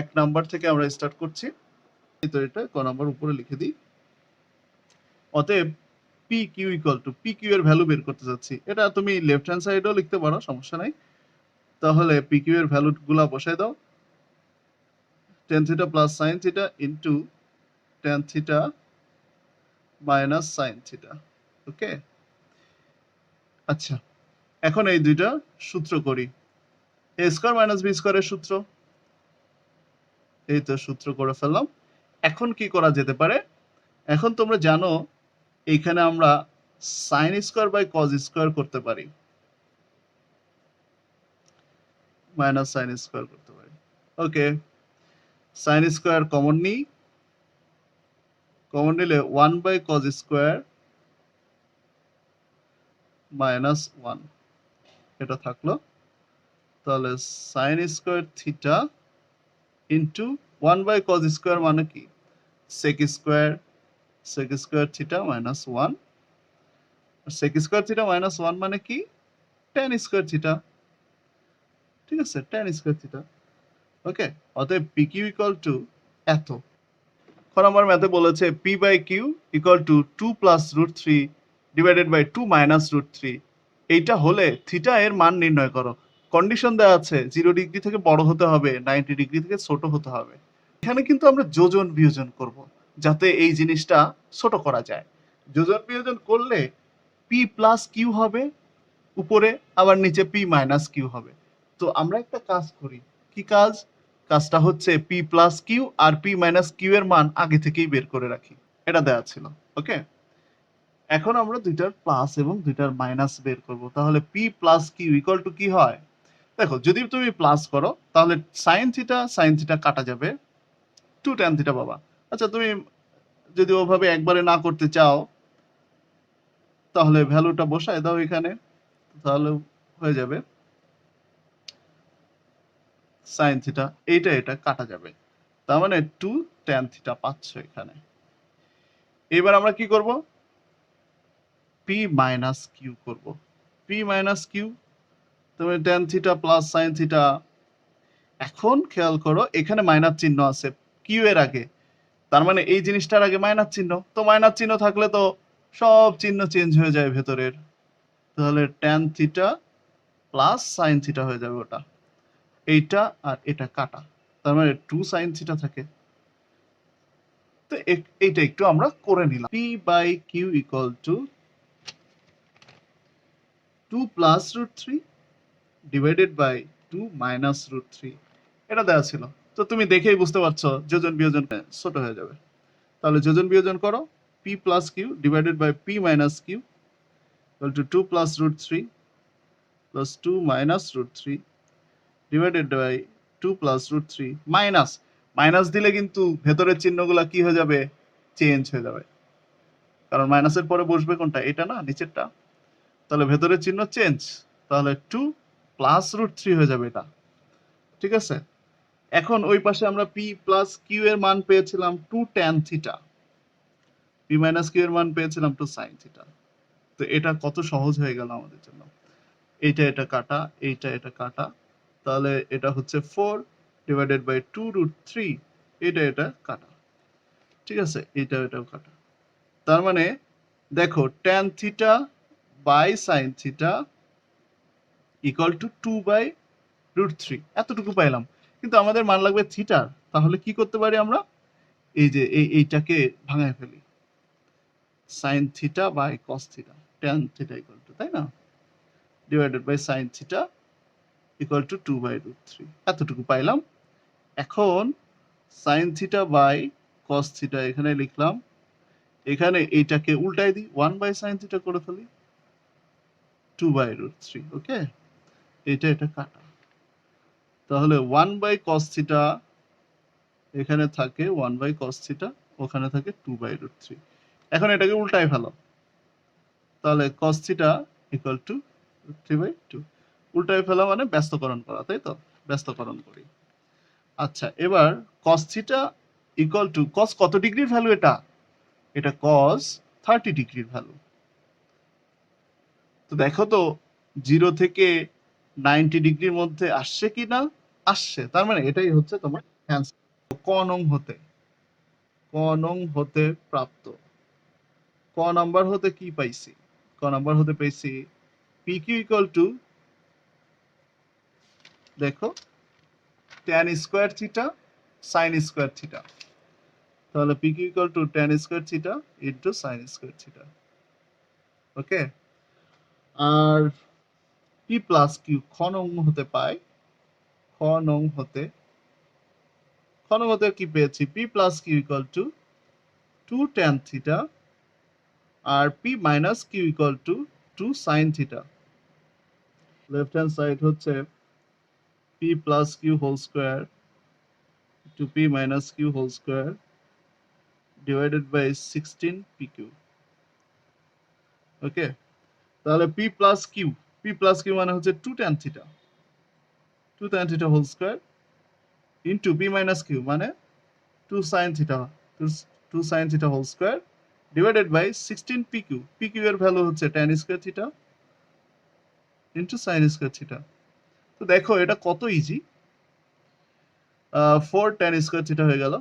1 number থেকে আমরা start করছি। তো এটা ক নাম্বার উপরে লিখে দিই। অতএব p q equal to p q এর ভ্যালু বের করতে যাচ্ছি। এটা তুমি লেফট হ্যান্ড সাইডেও লিখতে পারো, সমস্যা নাই। তাহলে পি কিউ এর ভ্যালু গুলা বসাই দাও। tan theta plus sin theta into tan theta minus sin theta. Okay, আচ্ছা এখন এই দুইটা সূত্র করি। এ স্কয়ার মাইনাস বি স্কয়ারের সূত্র, এই তো সূত্র করে ফেললাম। এখন কি করা যেতে পারে? এখন তোমরা জানো এইখানে আমরা sin square by cos square করতে পারি, মাইনাস sin স্কয়ার করতে পারি। ওকে, sin স্কয়ার কমন নিই, কমন নিলে 1 বাই cos স্কয়ার মাইনাস 1 এটা থাকলো। তাহলে sin square theta into 1 by cos square মানে কি sec square theta minus 1, sec square theta minus 1 মানে কি tan স্কয়ার থিটা। ঠিক আছে, tan স্কয়ার থিটা। ওকে, অতএব pq ইকুয়াল টু এত। এখন আমার ম্যাথে বলেছে p by q equal to 2 plus root 3 divided by 2 minus root 3। এইটা হলে থিটা এর মান নির্ণয় করো। কন্ডিশন দেওয়া আছে 0 ডিগ্রি থেকে বড় হতে হবে, 90 ডিগ্রি থেকে ছোট হতে হবে। এখানে কিন্তু আমরা যোজন বিয়োজন করব যাতে এই জিনিসটা ছোট করা যায়। যোজন বিয়োজন করলে p প্লাস কিউ হবে উপরে, আবার নিচে p মাইনাস কিউ হবে। তো আমরা একটা কাজ করি, কি কাজ? কাজটা হচ্ছে p plus Q R p minus q এর মান আগে থেকেই বের করে রাখি, এটা দেওয়া ছিল। ওকে, এখন আমরা দুইটার প্লাস এবং দুইটার মাইনাস বের করব। তাহলে p plus Q equal to কি হয়? দেখো যদি তুমি প্লাস করো তাহলে সাইন থিটা কাটা যাবে, 2 tan থিটা পাবা। আচ্ছা তুমি যদি ওভাবে একবারে না করতে চাও তাহলে ভ্যালুটা বসায় দাও এখানে, তাহলে হয়ে যাবে সাইন থিটা, এটা কাটা যাবে। তার মানে 2 tan থিটা পাচ্ছ এখানে। এবার আমরা কি করব? p মাইনাস কিউ করব। p মাইনাস কিউ তাহলে tan theta plus sine theta. এখন খেয়াল করো এখানে মাইনাস চিহ্ন আছে কিউ এর আগে, তার মানে এই জিনিসটার আগে মাইনাস চিহ্ন, তো মাইনাস চিহ্ন থাকলে তো সব চিহ্ন চেঞ্জ হয়ে যায় ভেতরের। তাহলে tan theta plus sine theta হয়ে যাবে ওটা, এইটা আর এটা কাটা, তার মানে 2 সাইন থিটা থাকে। তো এইটা একটু আমরা করে নিলাম। p by q equal to 2 plus root 3 divided by 2 minus root 3, এটা দেওয়া ছিল। তো তুমি দেখেই বুঝতে পারছো যোজন বিয়োজন ছোট হয়ে যাবে। তাহলে যোজন বিয়োজন করো, p plus q divided by p minus Q equal to 2 plus root 3 plus 2 minus root 3 divided by 2 plus root 3 minus, minus দিলে কিন্তু ভেতরের চিহ্নগুলো কি হয়ে যাবে? চেঞ্জ হয়ে যাবে, কারণ মাইনাসের পরে বসবে কোনটা? এটা না, নিচেরটা। তাহলে ভেতরের চিহ্ন চেঞ্জ, তাহলে 2 প্লাস রুট 3 হয়ে যাবে এটা। ঠিক আছে, এখন ওই পাশে আমরা p প্লাস কিউ এর মান পেয়েছিলাম 2 tan theta, p minus q এর মান পেয়েছিলাম 2 sin থিটা। তো এটা কত সহজ হয়ে গেল আমাদের জন্য। এটা কাটা, এটা কাটা, তাহলে এটা হচ্ছে 4 ডিভাইডেড বাই 2 রুট 3, এটা কাটা। ঠিক আছে, এটাও কাটা। তার মানে দেখো tan theta by sin theta equal to 2 by root 3, এতটুকু পাইলাম। কিন্তু আমাদের মান লাগবে থিটার, তাহলে কি করতে পারি আমরা? এই যে এইটাকে ভাঙায় ফেলি, sin theta by cos theta, tan theta equal to, তাই না, divided by sin theta equal to 2 by root 3, এতটুকু পাইলাম। এখন sin theta by cos theta এখানে লিখলাম, এখানে এইটাকে উল্টাই দিই, 1 বাই sin থিটা করে ফেলি, 2 বাই রুট 3। ওকে, এটা কাটা, তাহলে 1 বাই cos থিটা এখানে থাকে 1 বাই cos থিটা, ওখানে থাকে 2 বাই রুট 3। এখন এটাকে উল্টাই ফেলো, তাহলে cos theta equal to 3 by 2। উল্টাই ফেলা মানে ব্যস্তকরণ করা, তাই তো, ব্যস্তকরণ করি। আচ্ছা এবার cos theta equal two, cos কত ডিগ্রির ভ্যালু? এটা cos 30 ডিগ্রির ভ্যালু। তো দেখো তো 0 থেকে 90 ডিগ্রির মধ্যে আসছে কি না? আসছে, তার মানে এটাই হচ্ছে তোমার ক নং হতে প্রাপ্ত। ক নাম্বার হতে কি পাইছি? ক নাম্বার হতে পাইছি PQ ইকুয়াল টু, দেখো, tan square theta sin square theta. তাহলে PQ equal to tan square theta into sin square theta. Okay, আর P প্লাস কিউ খ নং হতে পাই। খ নং হতে কি পেয়েছি? P plus Q equal to 2 tan theta আর P minus Q equal to 2 sin theta. Left hand side হচ্ছে P plus Q whole square to P minus Q whole square divided by 16 PQ। Okay, তাহলে P plus Q মানে হচ্ছে 2 tan theta, 2 tan theta whole square into P minus Q মানে 2 sin theta, 2 sin theta whole square divided by 16 PQ। PQ এর value হচ্ছে tan square theta into sin square theta. তো দেখো এটা কত easy. 4 tan square theta হয়ে গেল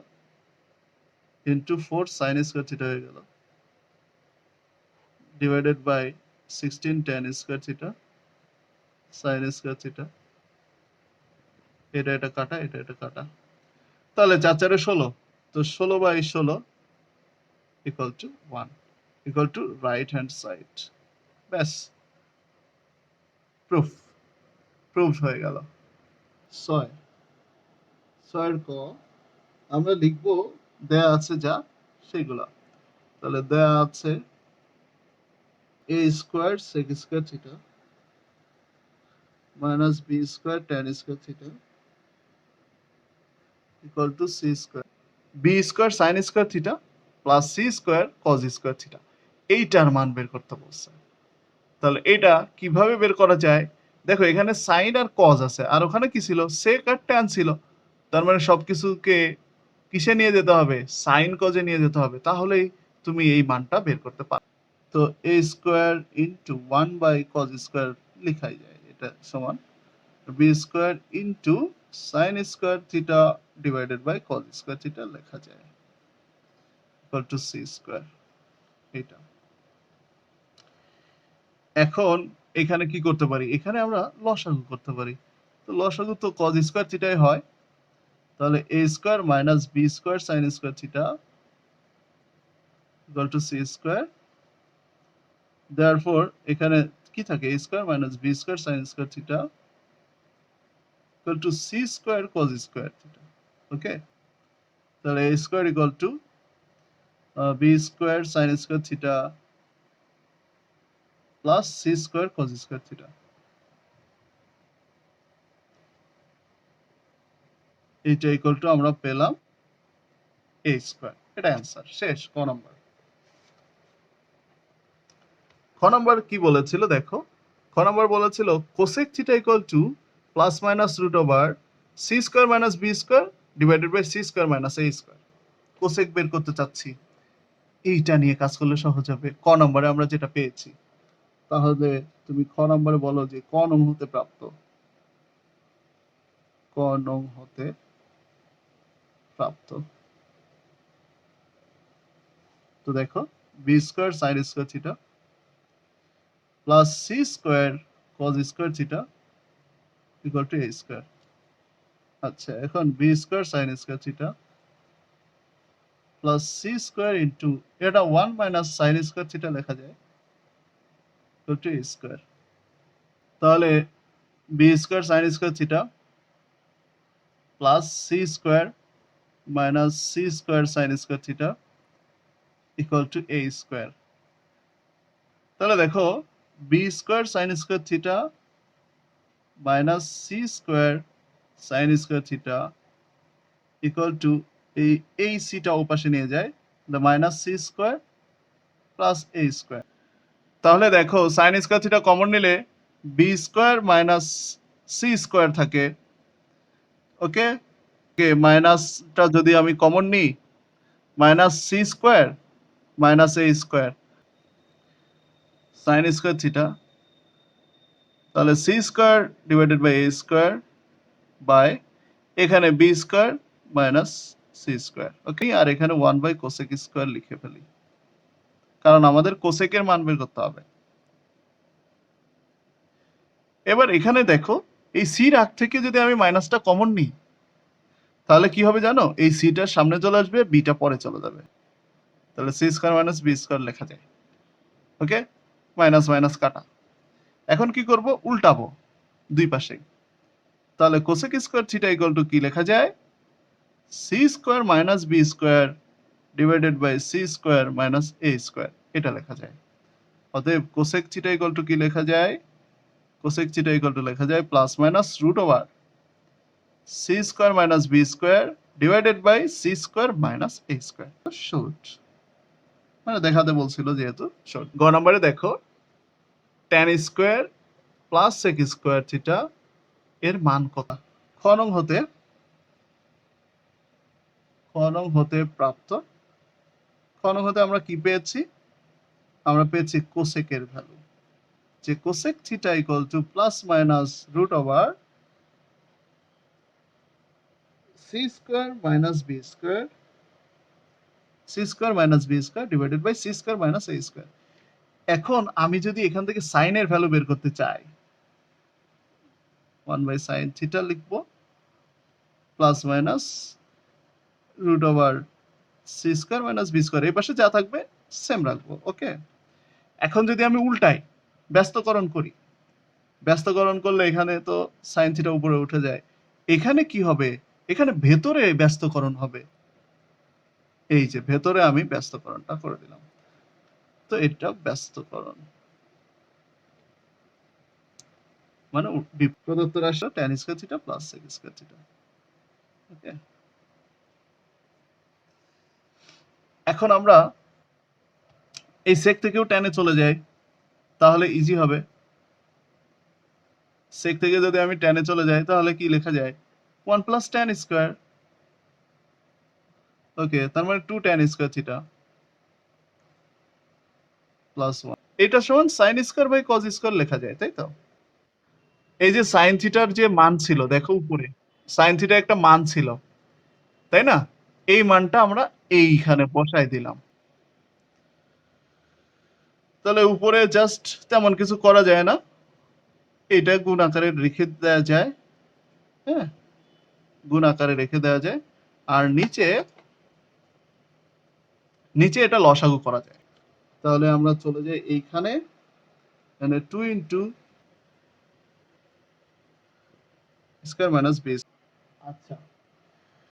into 4 sin square theta হয়ে গেল divided by 16 tan square theta sin square theta. এটা কাটা, এটা কাটা, তাহলে 4 4 16, তো 16/16 equal to 1 equal to right hand side. ব্যাস, প্রুফ হয়ে গেল। 6 ক আমরা লিখবো দেয়া আছে যা সেগুলা। তাহলে দেয়া আছে a square sec square theta minus b square tan square theta equal to c square b square sin square theta plus c square cos square theta. এইটার মান বের করতে বলছে। তাহলে এটা কিভাবে বের করা যায়? দেখো এখানে সাইন আর কজ আছে, আর ওখানে কি ছিল? সেক আর ট্যান ছিল। তার মানে সবকিছুকে কিসে নিয়ে যেতে হবে? সাইন কজে নিয়ে যেতে হবে, তাহলেই তুমি এই মানটা বের করতে পারো। তো a square into 1 by cos square লেখাই যায়, এটা সমান b square into sin square theta divided by cos square theta লেখা যায় ইকুয়াল টু c স্কয়ার। এটা এখন এখানে কি করতে পারি? এখানে আমরা লসাগু করতে পারি। তো লসাগু তো cos স্কয়ার থিটাই হয়। তাহলে a square minus b square sin square theta equal to c square. Therefore এখানে কি থাকে? a square minus b square sin square theta equal to c square cos square theta. Okay, তাহলে a square equal to b square sin square theta plus c square cos square theta. এইটা equal to আমরা পেলাম a square. এটা answer শেষ। ক number. খ number কি বলেছিল দেখো। খ নাম্বার বলেছিল cosec theta equal to plus minus root over C square minus B square divided by C square minus A square. Cosec বের করতে চাচ্ছি, এইটা নিয়ে কাজ করলে সহজ হবে। ক নম্বরে আমরা যেটা পেয়েছি, তাহলে তুমি খ নম্বরে বলো যে ক নং হতে প্রাপ্ত। ক নং হতে প্রাপ্ত। তো দেখো B square sine square theta plus C square cos square theta equal to A square. আচ্ছা, এখন B square sine square theta plus C square into এটা 1 মাইনাস সাইন স্কয়ার থিটা লেখা যায় ইকুয়াল টু এ স্কয়ার। তাহলে B square sine square theta plus C square minus C square sine square theta equal to A square. তাহলে দেখো B square sine square theta minus C square sine square theta equal to এই theta ওপাশে নিয়ে যায়, the minus C square plus A square. তাহলে দেখো sine square theta common নিলে B square minus C square থাকে। ওকে, মাইনাসটা যদি আমি কমন নিই, minus C square minus A square sine square theta, তাহলে C square divided by A square by এখানে B square minus C square. Okay, আর এখানে 1/কোসেক স্কোয়ার লিখে ফেলি, কারণ আমাদের কোসেকের মান বের করতে হবে। এবার এখানে দেখো, এই সির আগ থেকে যদি আমি মাইনাসটা কমন নিই, তাহলে কি হবে জানো? এই সিটা সামনে চলে আসবে, বিটা পরে চলে যাবে। তাহলে C square minus B square লেখা যায়। ওকে, মাইনাস মাইনাস কাটা। এখন কি করব? উল্টাবো দুই পাশে। তাহলে cosec square theta equal to কি লেখা যায়? C square minus B square divided by C square minus A square, এটা লেখা যায়। অতএব কোসেক থিটা ইকুয়াল টু কি লেখা যায়? কোসেক থিটা ইকুয়াল টু লেখা যায় plus minus root over C square minus B square divided by C square minus A square. Short মানে দেখাতে বলছিল যেহেতু শর্ট। গ নম্বরে দেখো, tan square plus sec square theta এর মান কত? খ নং হতে প্রাপ্ত। খ নং হতে আমরা কি পেয়েছি? আমরা পেয়েছি কোসেকের ভ্যালু, যে cosec theta equal to plus minus root over C square minus B square, C square minus B square divided by C square minus A square. এখন আমি যদি এখান থেকে সাইনের ভ্যালু বের করতে চাই, 1/sin থিটা লিখবো plus minus root over C square minus B square, এই পাশে যা থাকবে সেম রাখবো। ওকে, এখন যদি আমি উল্টাই, ব্যস্তকরণ করি, ব্যস্তকরণ করলে এখানে তো সাইন থিটা উপরে উঠে যায়। এখানে কি হবে? এখানে ভেতরে ব্যস্তকরণ হবে। এই যে ভেতরে আমি ব্যস্তকরণটা করে দিলাম, তো এটা ব্যস্তকরণ মানে প্রদত্ত রাশি tan square theta plus sec square theta. Okay, এখন আমরা এই sec থেকেও tan এ চলে যাই, তাহলে ইজি হবে। sec থেকে যদি আমি tan এ চলে যাই, তাহলে কি লেখা যায়? 1 প্লাস tan স্কয়ার। ওকে, তার মানে 2 tan স্কয়ার থিটা প্লাস 1, এটা সমান sin square by cos square লেখা যায়, তাই তো? এই যে sin থিটার যে মান ছিল, দেখো উপরে sin থিটা একটা মান ছিল, তাই না? এই মানটা আমরা এইখানে বসাই দিলাম। তাহলে উপরে জাস্ট তেমন কিছু করা যায় না, এটা গুণ আকারে রেখে দেওয়া যায়। হ্যাঁ, গুণ আকারে রেখে দেওয়া যায়। আর নিচে নিচে এটা লসাগু করা যায়। তাহলে আমরা চলে যাই এইখানে, মানে 2 ইন্টু স্কয়ার মাইনাস বি। আচ্ছা,